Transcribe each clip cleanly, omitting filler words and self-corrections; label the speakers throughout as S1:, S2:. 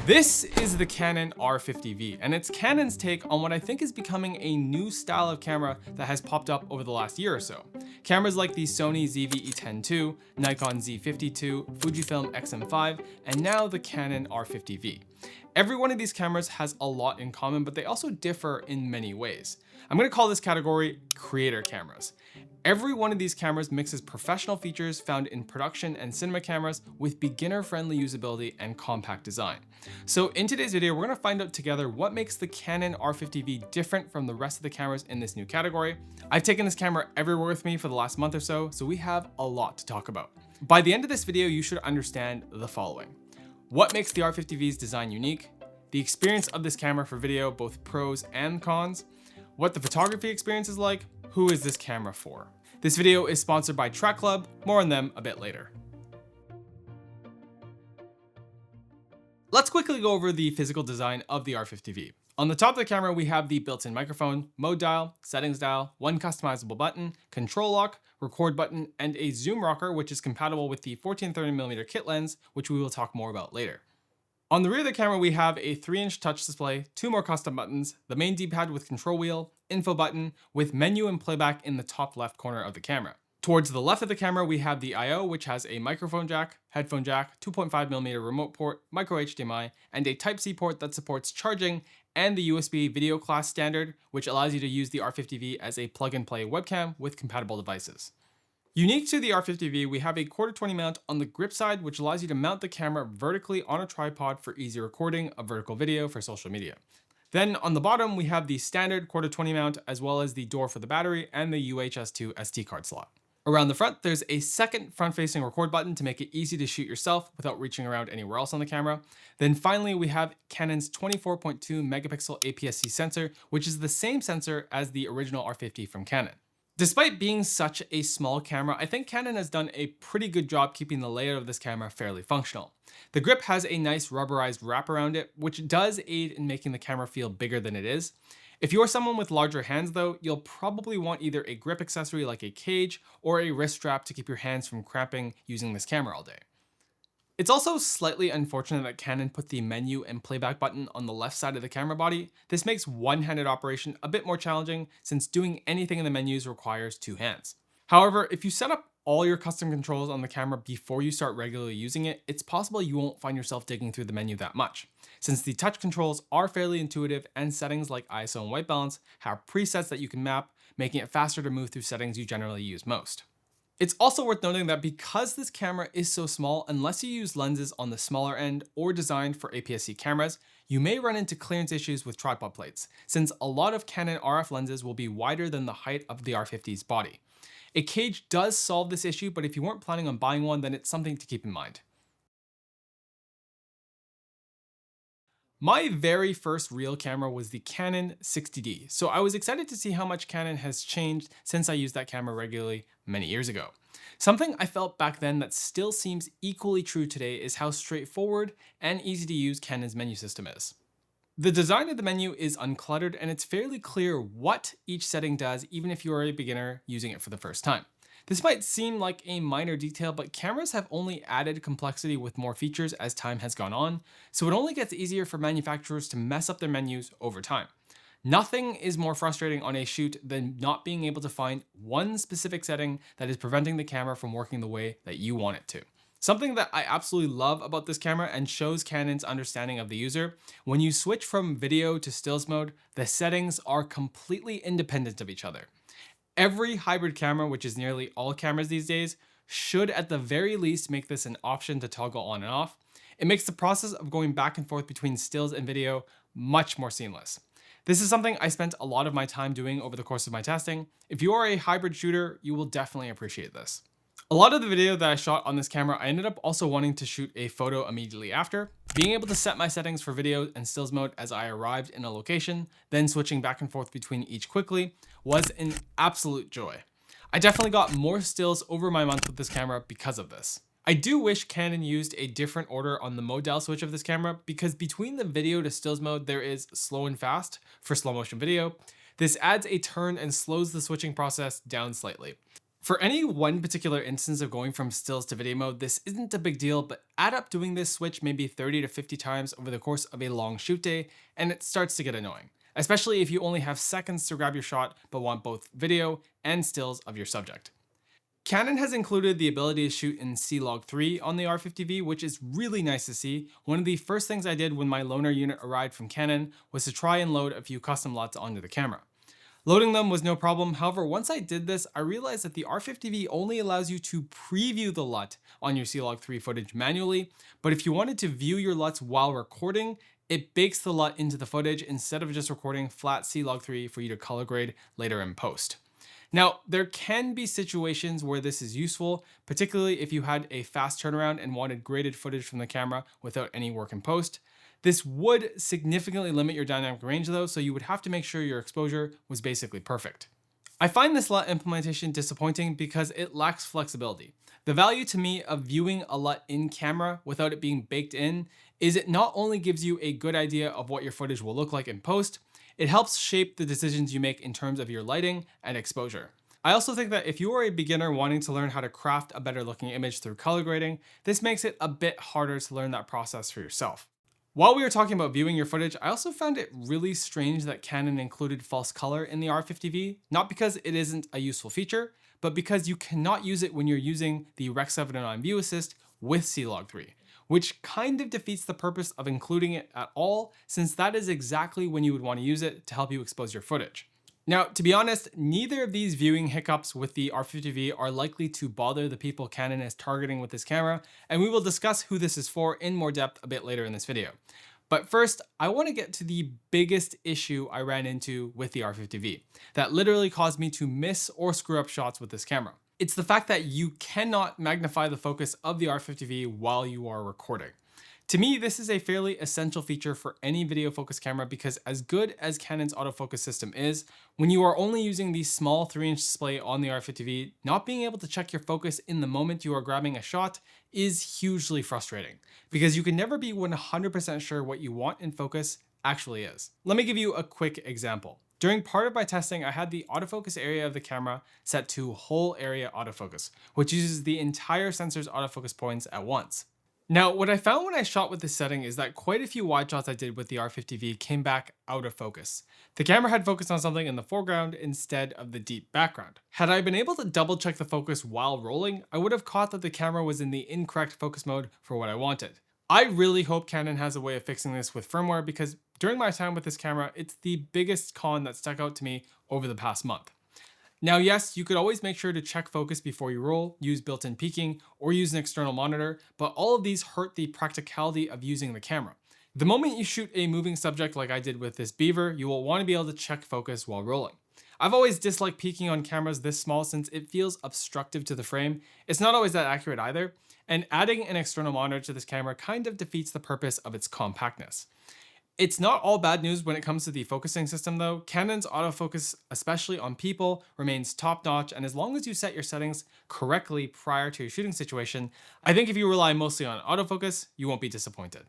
S1: This is the Canon R50V, and it's Canon's take on what I think is becoming a new style of camera that has popped up over the last year or so. Cameras like the Sony ZV-E10 II, Nikon Z50 II, Fujifilm X-M5, and now the Canon R50V. Every one of these cameras has a lot in common, but they also differ in many ways. I'm going to call this category creator cameras. Every one of these cameras mixes professional features found in production and cinema cameras with beginner-friendly usability and compact design. So in today's video, we're going to find out together what makes the Canon R50V different from the rest of the cameras in this new category. I've taken this camera everywhere with me for the last month or so we have a lot to talk about. By the end of this video, you should understand the following. What makes the R50V's design unique? The experience of this camera for video, both pros and cons. What the photography experience is like. Who is this camera for? This video is sponsored by Track Club, more on them a bit later. Let's quickly go over the physical design of the R50V. On the top of the camera, we have the built-in microphone, mode dial, settings dial, one customizable button, control lock, record button, and a zoom rocker, which is compatible with the 14-30mm kit lens, which we will talk more about later. On the rear of the camera, we have a 3-inch touch display, 2 more custom buttons, the main D-pad with control wheel, info button, with menu and playback in the top left corner of the camera. Towards the left of the camera, we have the I/O, which has a microphone jack, headphone jack, 2.5mm remote port, micro HDMI, and a Type-C port that supports charging, and the USB video class standard, which allows you to use the R50V as a plug-and-play webcam with compatible devices. Unique to the R50V, we have a 1/4-20 mount on the grip side, which allows you to mount the camera vertically on a tripod for easy recording of vertical video for social media. Then on the bottom, we have the standard 1/4-20 mount, as well as the door for the battery and the UHS-2 SD card slot. Around the front, there's a second front-facing record button to make it easy to shoot yourself without reaching around anywhere else on the camera. Then finally, we have Canon's 24.2 megapixel APS-C sensor, which is the same sensor as the original R50 from Canon. Despite being such a small camera, I think Canon has done a pretty good job keeping the layout of this camera fairly functional. The grip has a nice rubberized wrap around it, which does aid in making the camera feel bigger than it is. If you're someone with larger hands though, you'll probably want either a grip accessory like a cage or a wrist strap to keep your hands from cramping using this camera all day. It's also slightly unfortunate that Canon put the menu and playback button on the left side of the camera body. This makes one-handed operation a bit more challenging since doing anything in the menus requires 2 hands. However, if you set up all your custom controls on the camera before you start regularly using it, it's possible you won't find yourself digging through the menu that much, since the touch controls are fairly intuitive and settings like ISO and white balance have presets that you can map, making it faster to move through settings you generally use most. It's also worth noting that because this camera is so small, unless you use lenses on the smaller end or designed for APS-C cameras, you may run into clearance issues with tripod plates, since a lot of Canon RF lenses will be wider than the height of the R50's body. A cage does solve this issue, but if you weren't planning on buying one, then it's something to keep in mind. My very first real camera was the Canon 60D, so I was excited to see how much Canon has changed since I used that camera regularly many years ago. Something I felt back then that still seems equally true today is how straightforward and easy to use Canon's menu system is. The design of the menu is uncluttered and it's fairly clear what each setting does even if you are a beginner using it for the first time. This might seem like a minor detail, but cameras have only added complexity with more features as time has gone on, so it only gets easier for manufacturers to mess up their menus over time. Nothing is more frustrating on a shoot than not being able to find one specific setting that is preventing the camera from working the way that you want it to. Something that I absolutely love about this camera and shows Canon's understanding of the user, when you switch from video to stills mode, the settings are completely independent of each other. Every hybrid camera, which is nearly all cameras these days, should at the very least make this an option to toggle on and off. It makes the process of going back and forth between stills and video much more seamless. This is something I spent a lot of my time doing over the course of my testing. If you are a hybrid shooter, you will definitely appreciate this. A lot of the video that I shot on this camera, I ended up also wanting to shoot a photo immediately after. Being able to set my settings for video and stills mode as I arrived in a location, then switching back and forth between each quickly, was an absolute joy. I definitely got more stills over my month with this camera because of this. I do wish Canon used a different order on the mode dial switch of this camera, because between the video to stills mode there is slow and fast for slow motion video. This adds a turn and slows the switching process down slightly. For any one particular instance of going from stills to video mode, this isn't a big deal, but add up doing this switch maybe 30 to 50 times over the course of a long shoot day, and it starts to get annoying, especially if you only have seconds to grab your shot but want both video and stills of your subject. Canon has included the ability to shoot in C-Log3 on the R50V, which is really nice to see. One of the first things I did when my loaner unit arrived from Canon was to try and load a few custom LUTs onto the camera. Loading them was no problem. However, once I did this, I realized that the R50V only allows you to preview the LUT on your C-Log3 footage manually, but if you wanted to view your LUTs while recording, it bakes the LUT into the footage instead of just recording flat C-Log3 for you to color grade later in post. Now, there can be situations where this is useful, particularly if you had a fast turnaround and wanted graded footage from the camera without any work in post. This would significantly limit your dynamic range though, so you would have to make sure your exposure was basically perfect. I find this LUT implementation disappointing because it lacks flexibility. The value to me of viewing a LUT in camera without it being baked in is it not only gives you a good idea of what your footage will look like in post, it helps shape the decisions you make in terms of your lighting and exposure. I also think that if you are a beginner wanting to learn how to craft a better looking image through color grading, this makes it a bit harder to learn that process for yourself. While we were talking about viewing your footage, I also found it really strange that Canon included false color in the R50V, not because it isn't a useful feature, but because you cannot use it when you're using the Rec. 709 View Assist with C-Log3, which kind of defeats the purpose of including it at all, since that is exactly when you would want to use it to help you expose your footage. Now, to be honest, neither of these viewing hiccups with the R50V are likely to bother the people Canon is targeting with this camera, and we will discuss who this is for in more depth a bit later in this video. But first, I want to get to the biggest issue I ran into with the R50V that literally caused me to miss or screw up shots with this camera. It's the fact that you cannot magnify the focus of the R50V while you are recording. To me, this is a fairly essential feature for any video focus camera because as good as Canon's autofocus system is, when you are only using the small 3-inch display on the R50V, not being able to check your focus in the moment you are grabbing a shot is hugely frustrating because you can never be 100% sure what you want in focus actually is. Let me give you a quick example. During part of my testing, I had the autofocus area of the camera set to whole area autofocus, which uses the entire sensor's autofocus points at once. Now, what I found when I shot with this setting is that quite a few wide shots I did with the R50V came back out of focus. The camera had focused on something in the foreground instead of the deep background. Had I been able to double check the focus while rolling, I would have caught that the camera was in the incorrect focus mode for what I wanted. I really hope Canon has a way of fixing this with firmware because during my time with this camera, it's the biggest con that stuck out to me over the past month. Now, yes, you could always make sure to check focus before you roll, use built-in peaking, or use an external monitor, but all of these hurt the practicality of using the camera. The moment you shoot a moving subject like I did with this beaver, you will want to be able to check focus while rolling. I've always disliked peaking on cameras this small since it feels obstructive to the frame. It's not always that accurate either, and adding an external monitor to this camera kind of defeats the purpose of its compactness. It's not all bad news when it comes to the focusing system though. Canon's autofocus, especially on people, remains top notch, and as long as you set your settings correctly prior to your shooting situation, I think if you rely mostly on autofocus, you won't be disappointed.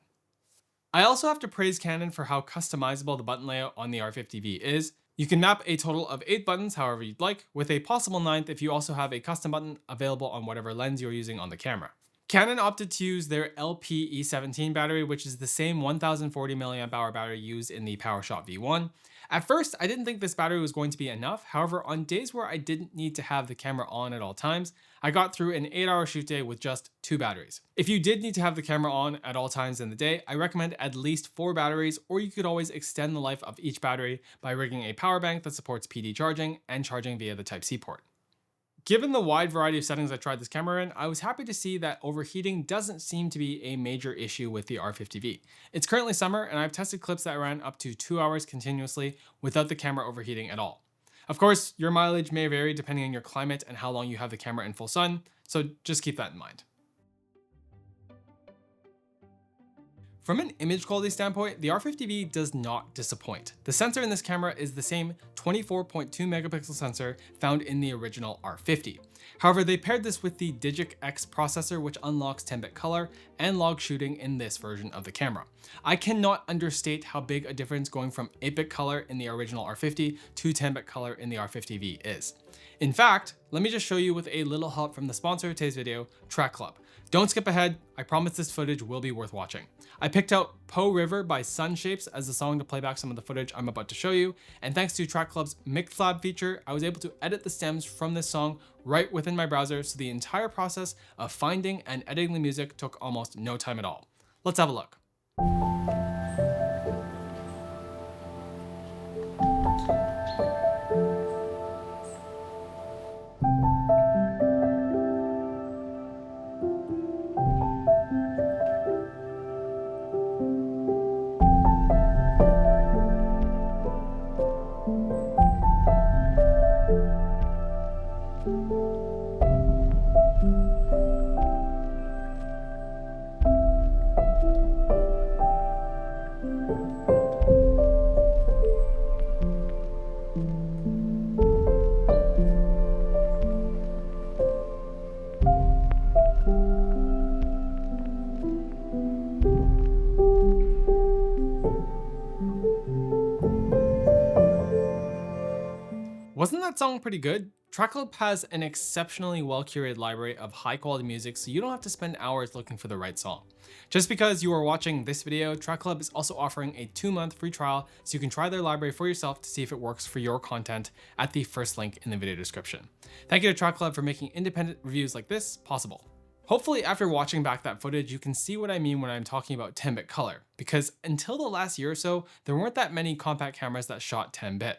S1: I also have to praise Canon for how customizable the button layout on the R50V is. You can map a total of 8 buttons however you'd like, with a possible 9th if you also have a custom button available on whatever lens you're using on the camera. Canon opted to use their LPE17 battery, which is the same 1040 mAh battery used in the PowerShot V1. At first, I didn't think this battery was going to be enough. However, on days where I didn't need to have the camera on at all times, I got through an 8-hour shoot day with just 2 batteries. If you did need to have the camera on at all times in the day, I recommend at least 4 batteries, or you could always extend the life of each battery by rigging a power bank that supports PD charging and charging via the Type-C port. Given the wide variety of settings I tried this camera in, I was happy to see that overheating doesn't seem to be a major issue with the R50V. It's currently summer and I've tested clips that ran up to 2 hours continuously without the camera overheating at all. Of course, your mileage may vary depending on your climate and how long you have the camera in full sun, so just keep that in mind. From an image quality standpoint, the R50V does not disappoint. The sensor in this camera is the same 24.2 megapixel sensor found in the original R50. However, they paired this with the Digic X processor, which unlocks 10-bit color and log shooting in this version of the camera. I cannot understate how big a difference going from 8-bit color in the original R50 to 10-bit color in the R50V is. In fact, let me just show you with a little help from the sponsor of today's video, Track Club. Don't skip ahead, I promise this footage will be worth watching. I picked out Po River by Sun Shapes as the song to play back some of the footage I'm about to show you, and thanks to Track Club's Mixlab feature, I was able to edit the stems from this song right within my browser, so the entire process of finding and editing the music took almost no time at all. Let's have a look. Wasn't that song pretty good? Track Club has an exceptionally well-curated library of high-quality music, so you don't have to spend hours looking for the right song. Just because you are watching this video, Track Club is also offering a 2-month free trial, so you can try their library for yourself to see if it works for your content at the first link in the video description. Thank you to Track Club for making independent reviews like this possible. Hopefully after watching back that footage, you can see what I mean when I'm talking about 10-bit color, because until the last year or so, there weren't that many compact cameras that shot 10-bit.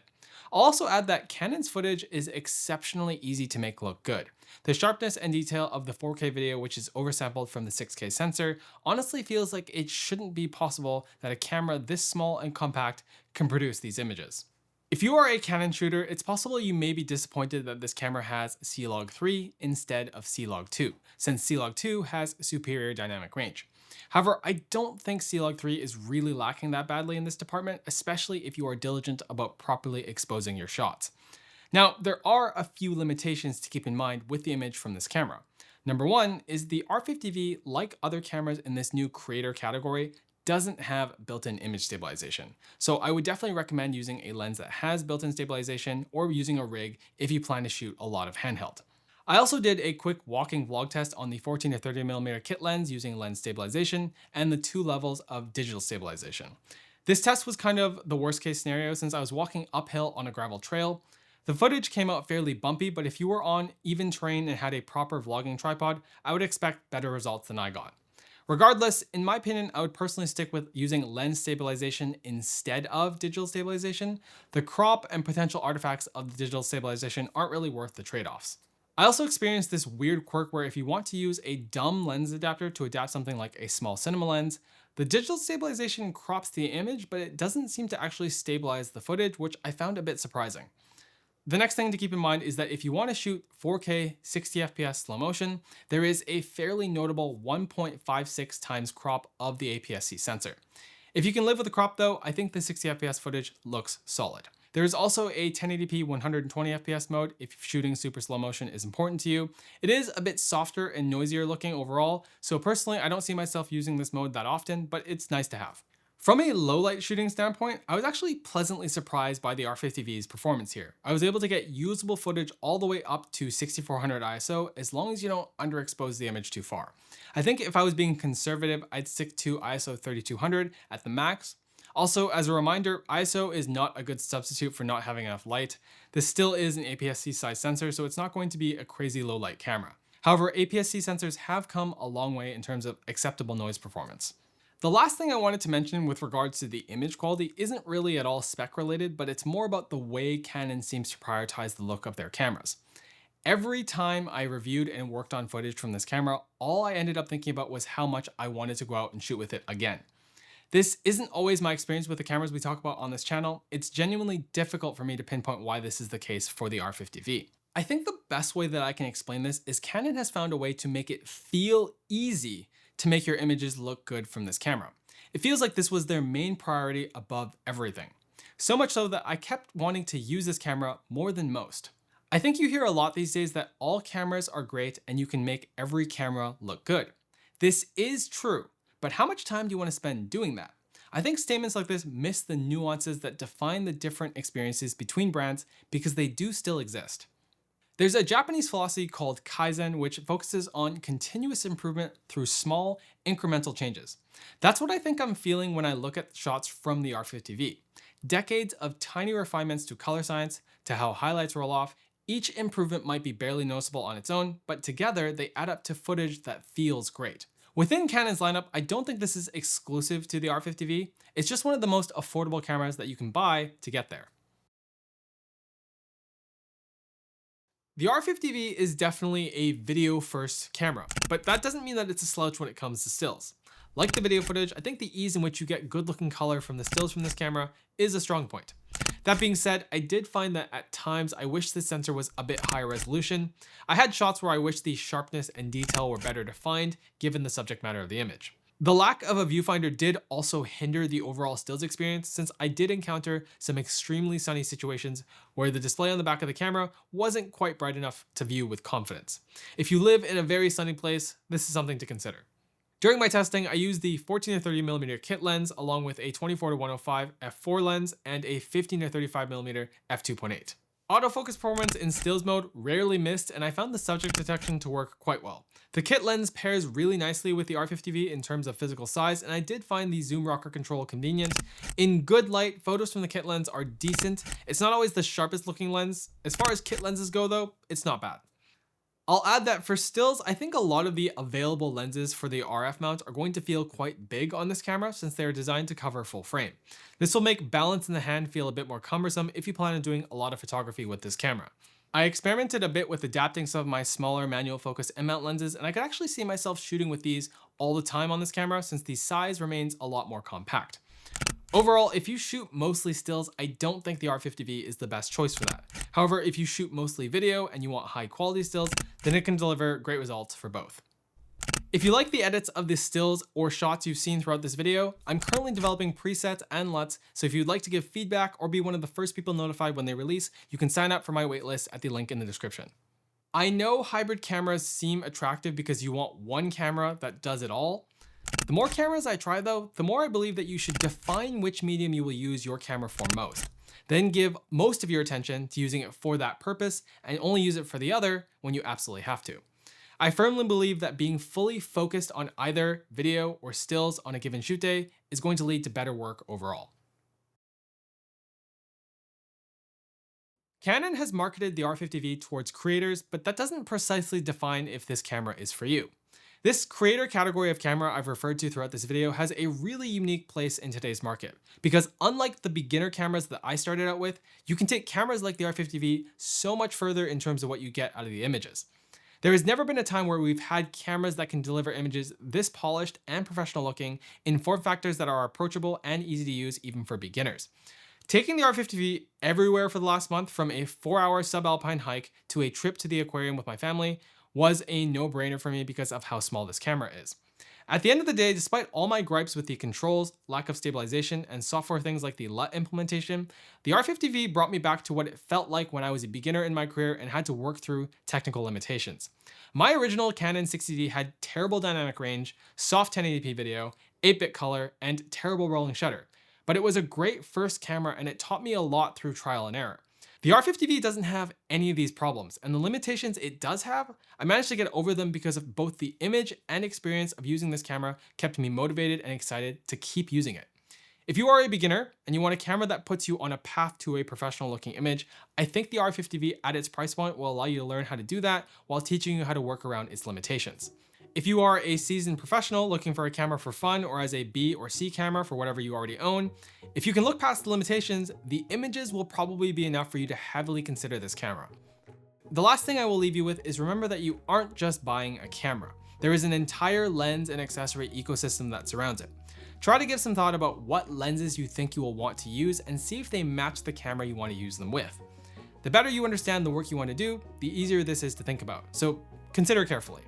S1: I'll also add that Canon's footage is exceptionally easy to make look good. The sharpness and detail of the 4K video, which is oversampled from the 6K sensor, honestly feels like it shouldn't be possible that a camera this small and compact can produce these images. If you are a Canon shooter, it's possible you may be disappointed that this camera has C-Log 3 instead of C-Log 2, since C-Log 2 has superior dynamic range. However, I don't think C-Log 3 is really lacking that badly in this department, especially if you are diligent about properly exposing your shots. Now, there are a few limitations to keep in mind with the image from this camera. Number one is the R50V, like other cameras in this new creator category, doesn't have built-in image stabilization. So I would definitely recommend using a lens that has built-in stabilization or using a rig if you plan to shoot a lot of handheld. I also did a quick walking vlog test on the 14 to 30mm kit lens using lens stabilization and the 2 levels of digital stabilization. This test was kind of the worst case scenario since I was walking uphill on a gravel trail. The footage came out fairly bumpy, but if you were on even terrain and had a proper vlogging tripod, I would expect better results than I got. Regardless, in my opinion, I would personally stick with using lens stabilization instead of digital stabilization. The crop and potential artifacts of the digital stabilization aren't really worth the trade-offs. I also experienced this weird quirk where if you want to use a dumb lens adapter to adapt something like a small cinema lens, the digital stabilization crops the image, but it doesn't seem to actually stabilize the footage, which I found a bit surprising. The next thing to keep in mind is that if you want to shoot 4K 60 FPS slow motion, there is a fairly notable 1.56 times crop of the APS-C sensor. If you can live with the crop though, I think the 60 FPS footage looks solid. There is also a 1080p 120 FPS mode if shooting super slow motion is important to you. It is a bit softer and noisier looking overall, so personally I don't see myself using this mode that often, but it's nice to have. From a low light shooting standpoint, I was actually pleasantly surprised by the R50V's performance here. I was able to get usable footage all the way up to 6400 ISO as long as you don't underexpose the image too far. I think if I was being conservative, I'd stick to ISO 3200 at the max. Also, as a reminder, ISO is not a good substitute for not having enough light. This still is an APS-C size sensor, so it's not going to be a crazy low light camera. However, APS-C sensors have come a long way in terms of acceptable noise performance. The last thing I wanted to mention with regards to the image quality isn't really at all spec related, but it's more about the way Canon seems to prioritize the look of their cameras. Every time I reviewed and worked on footage from this camera, all I ended up thinking about was how much I wanted to go out and shoot with it again. This isn't always my experience with the cameras we talk about on this channel. It's genuinely difficult for me to pinpoint why this is the case for the R50V. I think the best way that I can explain this is Canon has found a way to make it feel easy to make your images look good from this camera. It feels like this was their main priority above everything. So much so that I kept wanting to use this camera more than most. I think you hear a lot these days that all cameras are great and you can make every camera look good. This is true, but how much time do you want to spend doing that? I think statements like this miss the nuances that define the different experiences between brands because they do still exist. There's a Japanese philosophy called Kaizen, which focuses on continuous improvement through small, incremental changes. That's what I think I'm feeling when I look at shots from the R50V. Decades of tiny refinements to color science, to how highlights roll off. Each improvement might be barely noticeable on its own, but together they add up to footage that feels great. Within Canon's lineup, I don't think this is exclusive to the R50V. It's just one of the most affordable cameras that you can buy to get there. The R50V is definitely a video-first camera, but that doesn't mean that it's a slouch when it comes to stills. Like the video footage, I think the ease in which you get good-looking color from the stills from this camera is a strong point. That being said, I did find that at times I wish this sensor was a bit higher resolution. I had shots where I wish the sharpness and detail were better defined given the subject matter of the image. The lack of a viewfinder did also hinder the overall stills experience, since I did encounter some extremely sunny situations where the display on the back of the camera wasn't quite bright enough to view with confidence. If you live in a very sunny place, this is something to consider. During my testing, I used the 14-30mm kit lens along with a 24-105 f4 lens and a 15-35mm f2.8. Autofocus performance in stills mode rarely missed, and I found the subject detection to work quite well. The kit lens pairs really nicely with the R50V in terms of physical size, and I did find the zoom rocker control convenient. In good light, photos from the kit lens are decent. It's not always the sharpest looking lens. As far as kit lenses go though, it's not bad. I'll add that for stills, I think a lot of the available lenses for the RF mount are going to feel quite big on this camera since they are designed to cover full frame. This will make balance in the hand feel a bit more cumbersome if you plan on doing a lot of photography with this camera. I experimented a bit with adapting some of my smaller manual focus M-mount lenses, and I could actually see myself shooting with these all the time on this camera since the size remains a lot more compact. Overall, if you shoot mostly stills, I don't think the R50V is the best choice for that. However, if you shoot mostly video and you want high quality stills, then it can deliver great results for both. If you like the edits of the stills or shots you've seen throughout this video, I'm currently developing presets and LUTs, so if you'd like to give feedback or be one of the first people notified when they release, you can sign up for my waitlist at the link in the description. I know hybrid cameras seem attractive because you want one camera that does it all. The more cameras I try though, the more I believe that you should define which medium you will use your camera for most. Then give most of your attention to using it for that purpose and only use it for the other when you absolutely have to. I firmly believe that being fully focused on either video or stills on a given shoot day is going to lead to better work overall. Canon has marketed the R50V towards creators, but that doesn't precisely define if this camera is for you. This creator category of camera I've referred to throughout this video has a really unique place in today's market, because unlike the beginner cameras that I started out with, you can take cameras like the R50V so much further in terms of what you get out of the images. There has never been a time where we've had cameras that can deliver images this polished and professional looking in form factors that are approachable and easy to use even for beginners. Taking the R50V everywhere for the last month, from a 4-hour subalpine hike to a trip to the aquarium with my family, was a no-brainer for me because of how small this camera is. At the end of the day, despite all my gripes with the controls, lack of stabilization, and software things like the LUT implementation, the R50V brought me back to what it felt like when I was a beginner in my career and had to work through technical limitations. My original Canon 60D had terrible dynamic range, soft 1080p video, 8-bit color, and terrible rolling shutter. But it was a great first camera and it taught me a lot through trial and error. The R50V doesn't have any of these problems, and the limitations it does have, I managed to get over them because of both the image and experience of using this camera kept me motivated and excited to keep using it. If you are a beginner and you want a camera that puts you on a path to a professional looking image, I think the R50V at its price point will allow you to learn how to do that while teaching you how to work around its limitations. If you are a seasoned professional looking for a camera for fun or as a B or C camera for whatever you already own, if you can look past the limitations, the images will probably be enough for you to heavily consider this camera. The last thing I will leave you with is remember that you aren't just buying a camera. There is an entire lens and accessory ecosystem that surrounds it. Try to give some thought about what lenses you think you will want to use and see if they match the camera you want to use them with. The better you understand the work you want to do, the easier this is to think about, so consider carefully.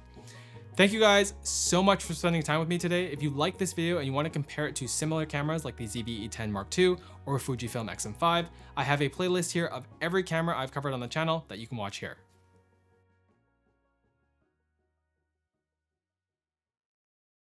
S1: Thank you guys so much for spending time with me today. If you like this video and you want to compare it to similar cameras like the ZV-E10 Mark II or Fujifilm X-M5, I have a playlist here of every camera I've covered on the channel that you can watch here.